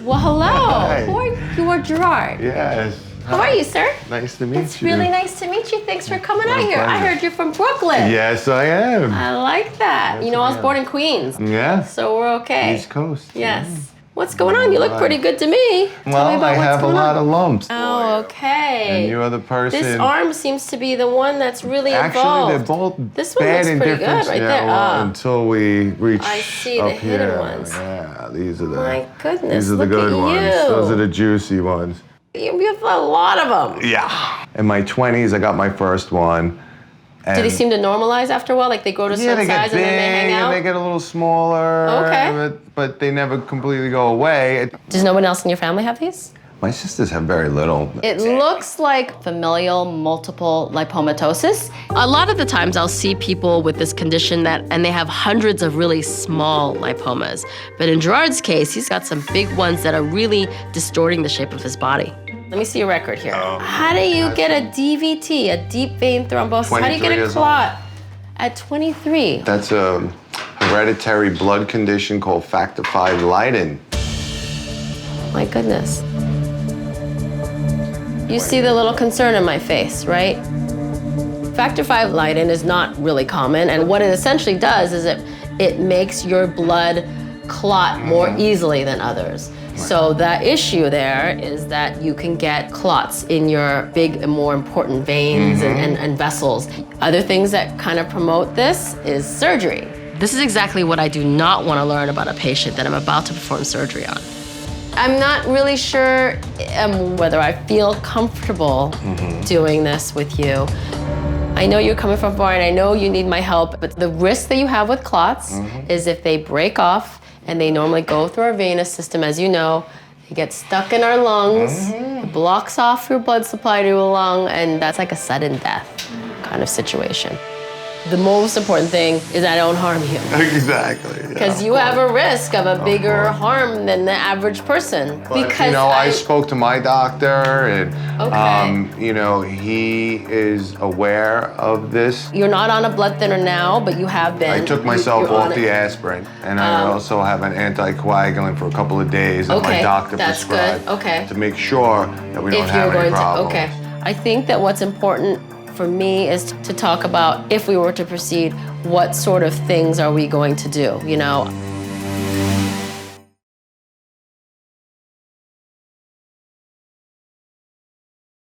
Well, hello. Hi. You are Gerard. Yes. How are you, sir? Nice to meet you. It's really nice to meet you. Thanks for coming out My here. I pleasure. heard you're from Brooklyn. Yes, I am. I like that. Yes, You know, I was I am. born in Queens. Yeah. So we're okay. East Coast. Yes. What's going on? You look pretty good to me. Tell me Well, about I what's have a going lot on. of lumps. Oh, okay. And you are the person. This arm seems to be the one that's really Actually, involved. they're both This one bad looks and pretty different. good right yeah, there. well, until we reach I see up the hidden here. ones. Yeah, these are the. My goodness, These are the look good at ones. you. Those are the juicy ones. You have a lot of them. Yeah. In my 20s, I got my first one. Do they seem to normalize after a while? Like they grow to a certain size and then they hang out? and they get a little smaller. Okay. But they never completely go away. Does no one else in your family have these? My sisters have very little. It looks like familial multiple lipomatosis. A lot of the times I'll see people with this condition and they have hundreds of really small lipomas. But in Gerard's case, he's got some big ones that are really distorting the shape of his body. Let me see your record here. How do you get a DVT, a deep vein thrombosis? How do you get a clot at 23? That's a hereditary blood condition called Factor Five Leiden. My goodness. You see the little concern in my face, right? Factor Five Leiden is not really common, and what it essentially does is it makes your blood clot more easily than others. So the issue there is that you can get clots in your big and more important veins and vessels. Other things that kind of promote this is surgery. This is exactly what I do not want to learn about a patient that I'm about to perform surgery on. I'm not really sure whether I feel comfortable doing this with you. I know you're coming from far and I know you need my help, but the risk that you have with clots is if they break off, and they normally go through our venous system, as you know, they get stuck in our lungs, it blocks off your blood supply to a lung, and that's like a sudden death kind of situation. The most important thing is I don't harm you. Exactly. Because you have a risk of a bigger harm than the average person. But, because you know, I spoke to my doctor, and you know, he is aware of this. You're not on a blood thinner now, but you have been. I took myself You're off on the it. aspirin, and I also have an anticoagulant for a couple of days that my doctor that's prescribed good. to make sure that we don't have any problems. I think that what's important for me is to talk about, if we were to proceed, what sort of things are we going to do, you know?